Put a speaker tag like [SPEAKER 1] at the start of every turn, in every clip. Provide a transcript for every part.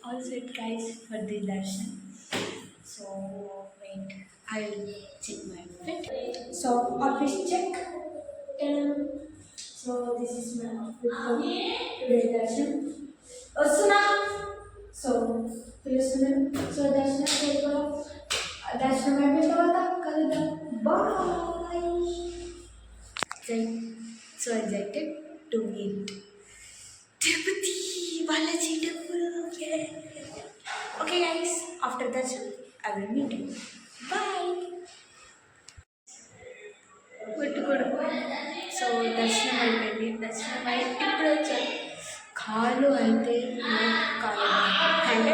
[SPEAKER 1] all set guys for the darshan. So wait, I'll check my outfit. So office check. So this is my outfit for today's darshan. Osuna. So darshan bye. So excited to meet Tirupati Balaji temple. Yeah. Okay guys, after that I will meet you. Bye. So దర్శనం అయిపోయింది. దర్శనం అయి ఇప్పుడు వచ్చాను. కాళ్ళు అయితే కాలు అంటే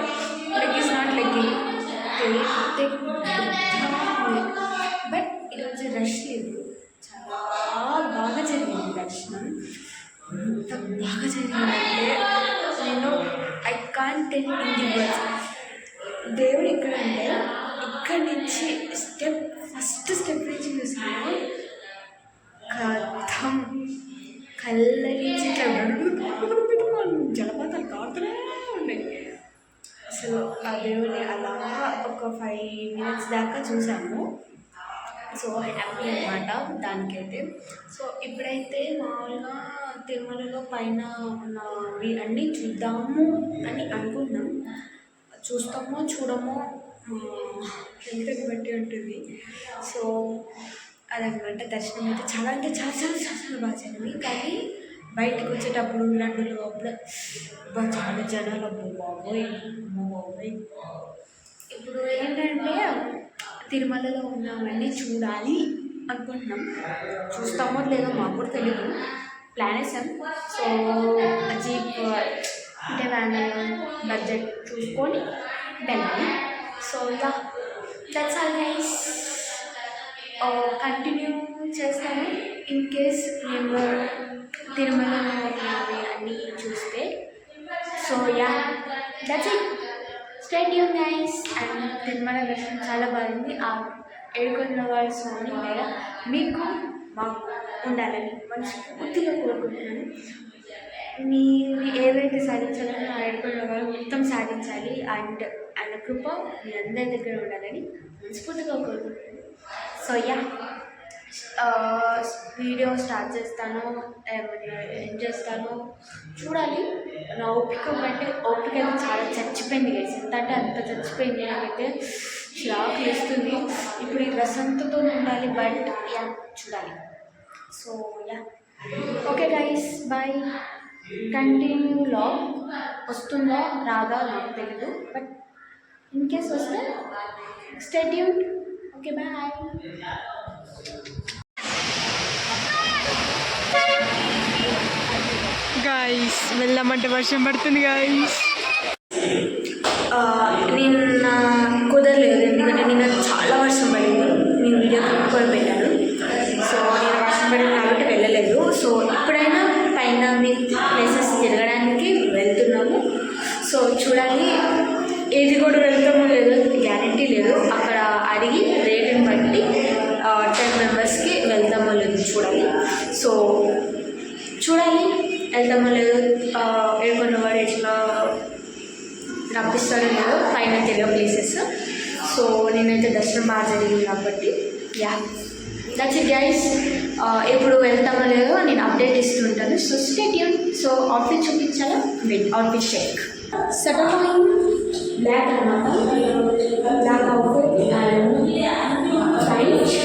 [SPEAKER 1] leg is not legging but ఈరోజు రష్ లేదు. చాలా బాగా జరిగింది దర్శనం. ఎంత బాగా జరిగిందంటే నేను I can't tell in the words. దేవుడు ఎక్కడంటే ఇక్కడి నుంచి ఫస్ట్ స్టెప్ నుంచి చూసాను కథం కళ్ళ నుంచి జలపాతాలు కారుతూనే ఉన్నాయి. అసలు ఆ దేవుని అలా ఒక 5 minutes దాకా చూసాము. సో హ్యాపీ అనమాట దానికైతే. సో ఇప్పుడైతే మామూలుగా తిరుమలలో పైన ఉన్నవి అన్నీ చూద్దాము అని అనుకుంటున్నాం. చూస్తామో చూడమో హెల్త్ని బట్టి ఉంటుంది. సో అదనమాట. దర్శనం అయితే చాలా అంటే చాలా చాలా చాలా బాగా జరిగింది. కానీ బయటకు వచ్చేటప్పుడు లడ్డులు అప్పుడు చాలా జనాలు బాబోయ్. ఇప్పుడు ఏంటంటే తిరుమలలో ఉన్నవన్నీ చూడాలి అనుకుంటున్నాం. చూస్తామో లేదో మాకు కూడా తెలియదు. ప్లాన్ వేసాం. సో జీప్ అంటే వ్యాన్ బడ్జెట్ చూసుకొని వెళ్ళాలి. So yeah that's all guys. Continue చేస్తాను ఇన్ కేస్ మేము తిరుమలలో అన్నీ చూస్తే. So yeah that's it. Stay tune guys. And Tirumala దర్శనం చాలా బాగుంది. ఆ ఏడుకొండలవాడ స్వామి దగ్గర మీకు మాకు ఉండాలని మనస్ఫూర్తిగా కోరుకుంటున్నాను. మీరు ఏవైతే సాధించాలని ఆ ఏడుకొండలవాడ మొత్తం సాధించాలి. అండ్ ఆయన కృప మీ అందరి దగ్గర ఉండాలని మనస్ఫూర్తిగా కోరుకుంటున్నాను. సో యా వీడియో స్టార్ట్ చేస్తాను. ఏం చేస్తాను చూడాలి. నా ఓపిక అంటే ఓపిక అయితే చాలా చచ్చిపోయింది గైస్. ఎంత అంటే అంత చచ్చిపోయింది. నాకైతే షాక్ ఇస్తుంది. ఇప్పుడు ఈ రసంతతో ఉండాలి. బట్ యా చూడాలి. So yeah okay guys bye. కంటిన్యూలో వస్తుందో రాదా నాకు తెలీదు. బట్ ఇన్ కేస్ వస్తే stay tuned. Okay bye.
[SPEAKER 2] Guys వెళ్ళామంటే వర్షం పడుతుంది గాయ్స్.
[SPEAKER 1] నిన్న కుదరలేదు ఎందుకంటే నిన్న చాలా వర్షం పడింది. నేను వీడియో కూడా పెట్టాను. సో నేను వర్షం పడింది కాబట్టి వెళ్ళలేదు. సో ఇప్పుడైనా పైన ప్లేసెస్ తిరగడానికి వెళ్తున్నాము. సో చూడాలి. ఏది కూడా వెళ్తామో లేదో గ్యారంటీ లేదు. అక్కడ అడిగి రేటుని బట్టి 10 members వెళ్తామో లేదో చూడాలి. సో చూడాలి వెళ్తామో లేదో ఏడుకొండలవాడ ఎట్లా రప్పిస్తాడో లేదో పైన తిరిగే ప్లేసెస్. సో నేనైతే దర్శనం బాగా జరిగింది కాబట్టి యా దట్స్ ఇట్ గైస్. ఎప్పుడు వెళ్తామో లేదో నేను అప్డేట్ ఇస్తుంటాను. So stay tune. So outfit చూపించాలా? Outfit check. సటన్ బ్లాక్ అనమాట. Black outfit and white.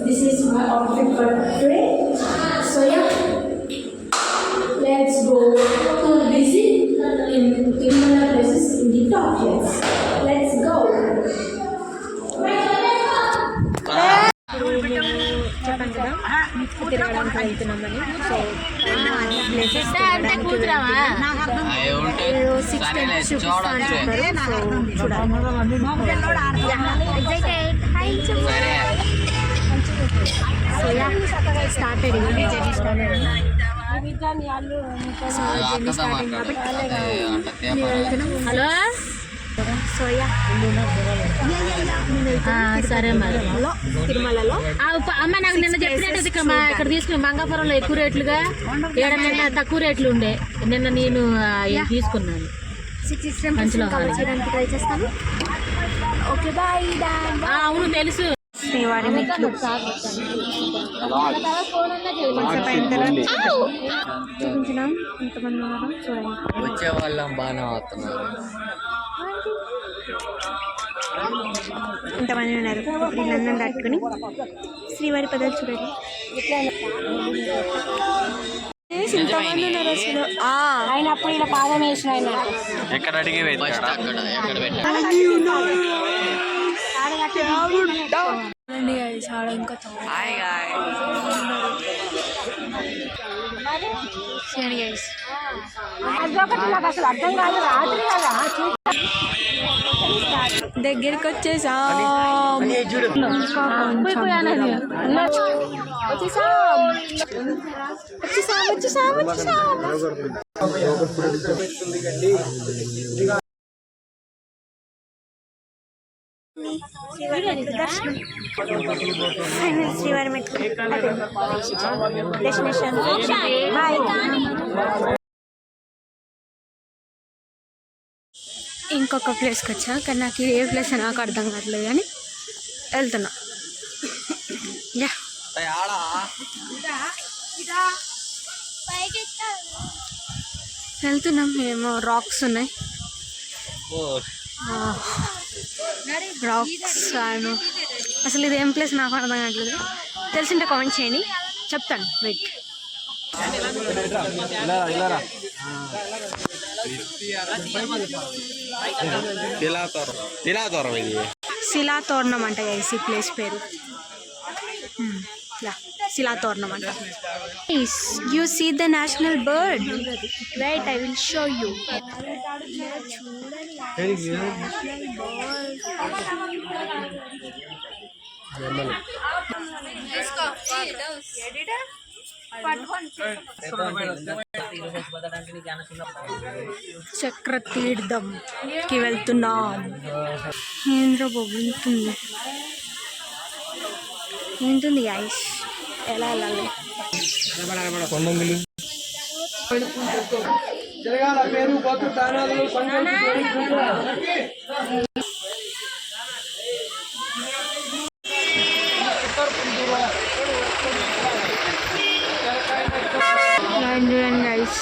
[SPEAKER 1] This is my outfit for today. So yeah let's go to visit in Tirumala places in the top place. Let's go.
[SPEAKER 2] చెప్పండి కదా తిరగడానికి వెళ్తున్నామని. So places తిరగడానికి 6 చూపిస్తా అని చెప్పారు. So చూడాలి. So yeah started journey started. Hello soya సరే మరి తిరుమలలో అమ్మ నాకు నిన్న చెప్పినట్టు ఇక్కడ తీసుకుని మంగాపురంలో ఎక్కువ రేట్లుగా ఏడన్నా తక్కువ రేట్లు ఉండే. నిన్న నేను తీసుకున్నాను.
[SPEAKER 1] 6 కంప్లీట్ కవర్ చేయడానికి ట్రై చేస్తాను. Okay bye.
[SPEAKER 2] అవును తెలుసు.
[SPEAKER 1] శ్రీవారి మెట్లు చూపించినాం. ఎంతమంది ఉన్నారు చూడండి.
[SPEAKER 3] వచ్చే వాళ్ళం బాగానే అవుతున్నారు.
[SPEAKER 1] ఇంతమంది ఉన్నారు. వీళ్ళందరం దాటుకుని శ్రీవారి పదాలు చూడండి. ఇంతమంది ఉన్నారు అసలు.
[SPEAKER 2] ఆయన అప్పుడు ఇలా పాదం వేసిన ఆయన
[SPEAKER 3] ఎక్కడ అడిగి
[SPEAKER 1] ఇంకా
[SPEAKER 2] అసలు అర్థం కాదు. రాత్రి కదా
[SPEAKER 1] దగ్గరికి వచ్చేసా. శ్రీవారి మెట్లు డెస్టినేషన్. ఇంకొక ప్లేస్కి వచ్చా, కానీ నాకు ఏ ప్లేస్ నాకు అర్థం కావట్లేదు, కానీ వెళ్తున్నా. యా వెళ్తున్నాం. ఏమో రాక్స్ ఉన్నాయి. రాక్స్ అసలు ఇది ఏం ప్లేస్ నాకు అర్థం కావట్లేదు. తెలిసింటే కామెంట్ చేయండి, చెప్తాను. వెయిట్. శిలాతోరణం అంట ఈ ప్లేస్ పేరు. శిలాతోరణం అంట. You see the national bird. Right, I will show you. చక్రతీర్థంకి వెళ్తున్నాం. ఏంద్ర బాగుంటుంది. ఏంటుంది ఐస్? ఎలా వెళ్ళాలి? లైన్ చూడండి ఐస్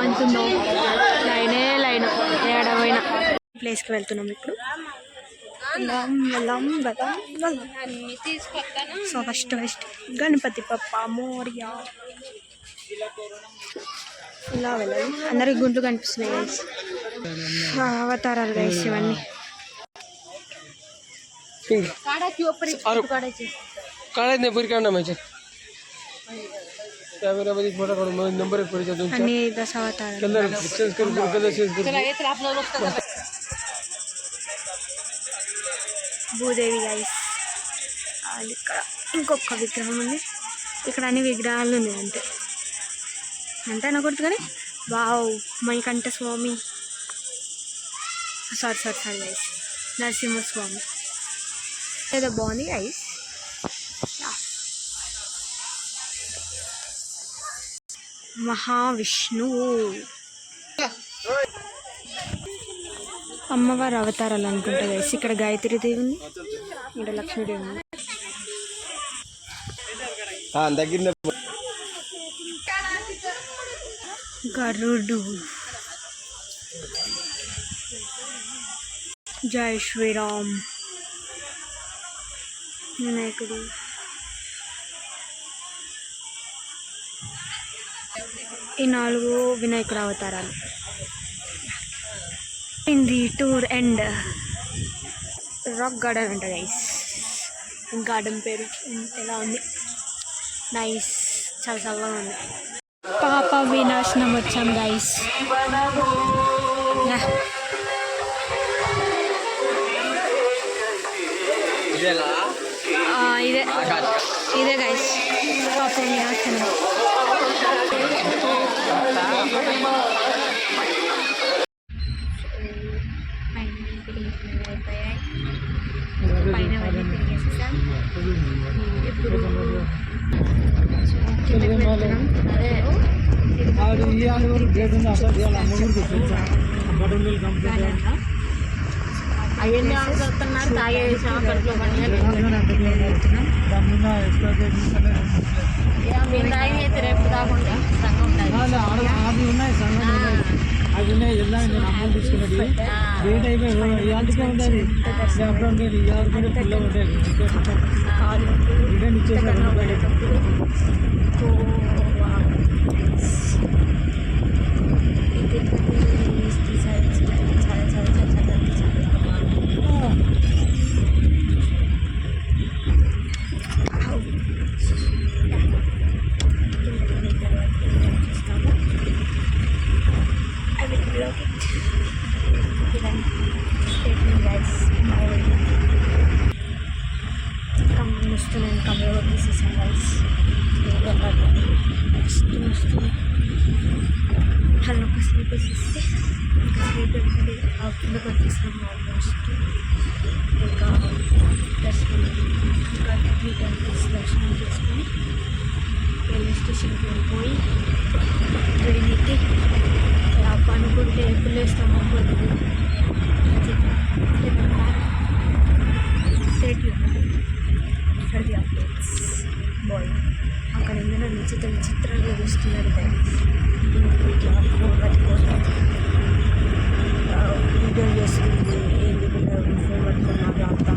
[SPEAKER 1] అంటుందో. లైనే లైన్ ఏడవైనా ప్లేస్కి వెళ్తున్నాం ఇప్పుడు. సో ఫస్ట్ గణపతి పప్ప మోరియా. ఇలా వెళ్ళాలి. అందరికి గుంట్లు కనిపిస్తున్నాయి గైస్. అవతారాలు గైస్ ఇవన్నీ. అన్ని దశావతారాలు. భూదేవి గైస్. ఇక్కడ ఇంకొక విగ్రహం ఉంది. ఇక్కడ అన్ని విగ్రహాలు ఉన్నాయి అంతే అనకూడదు కానీ. వావ్, మణికంఠ స్వామి, సారీ గైస్, నరసింహస్వామి ఏదో బాగుంది గైస్. మహావిష్ణువు అమ్మవారి అవతారాలు అనుకుంటా గైస్. ఇక్కడ గాయత్రీదేవి ఉంది, ఇక్కడ లక్ష్మీదేవి ఉంది. గరుడు. జై శ్రీరామ్. వినాయకుడు. ఈ 4 వినాయకుడు అవతారాలు. In the tour end rock garden అంట గైస్. గార్డెన్ పేరు ఎలా ఉంది? నైస్, చాలా చల్లగా ఉంది. పాప వినాశనం వచ్చాం గైస్. ఇదే గైస్ పాప వినాశనం. పైన వెళ్ళి తిరిగేసేసాం. ఇప్పుడు కిందకి వెళ్తున్నాం. వ్యాలంలో
[SPEAKER 2] అవన్నీ ఆడుతున్నారు తాగేసి కడుపులో మీరు తాగి అయితే రేపు తాగుంటే సంగం ఉంటుంది
[SPEAKER 4] అవి ఉన్నాయి సంఘం అవి ఉన్నాయి వెళ్ళాను నేను అమౌంట్ తీసుకున్నది రేట్ అయిపోయి ఇవాళకే ఉంటుంది అప్పుడు ఉండేది ఇవాళ పిల్లలు ఉండేది రిటర్న్ ఇచ్చేసారు
[SPEAKER 1] హలో ఒక స్లీప్ వేసిస్తే ఇంకా స్లీప్ వెళ్ళి కిందకి వచ్చేసాము ఆల్మోస్ట్ ఇంకా దర్శనం ఇంకా 3 టెంపుల్స్ దర్శనం చేసుకొని రైల్వే స్టేషన్కి వెళ్ళిపోయి ట్రైన్ ఎక్కి అలా పనుకుంటే ఎప్పుడు లేస్తాం అనుకోలేదు 30 అప్డేట్స్ బాయ్ అక్కడ ఏదైనా విచిత్రంగా చూస్తున్నారు వీడియో చేస్తుంది ఏంటి ఫోన్ పట్టుకుని మాట్లాడుతూ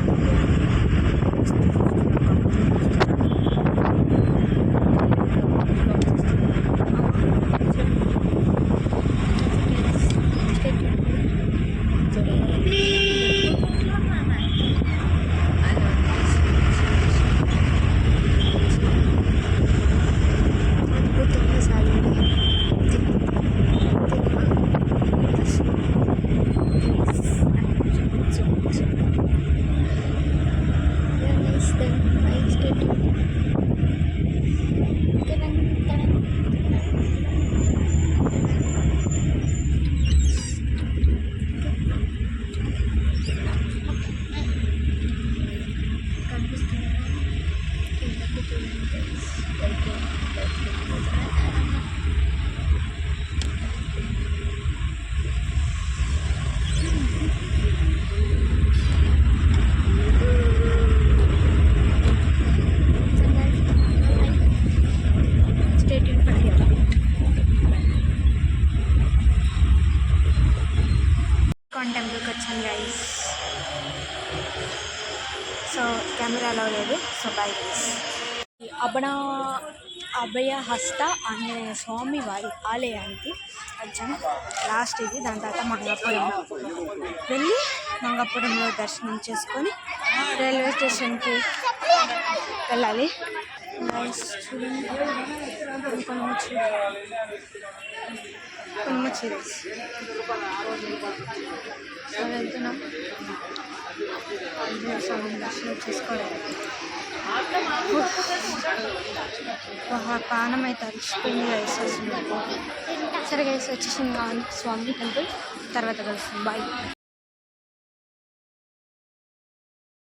[SPEAKER 1] టెంపుల్కి వచ్చాను గైస్ సో కెమెరా అలౌ లేదు సో బై గైస్ అభయ హస్త ఆంజనేయ స్వామి వారి ఆలయానికి వచ్చాను లాస్ట్ ఇది దాని తర్వాత మంగాపురం వెళ్ళి మంగాపురంలో దర్శనం చేసుకొని రైల్వే స్టేషన్కి వెళ్ళాలి గైస్ చూడండి సో వెళ్తున్నాం స్వామిని దర్శనం చేసుకోవడానికి పానం అయితే అరిచిపోయింది గైస్ వస్తుంది సరే గైస్ వచ్చేసింది స్వామి టెంపుల్ తర్వాత కలుస్తుంది బాయ్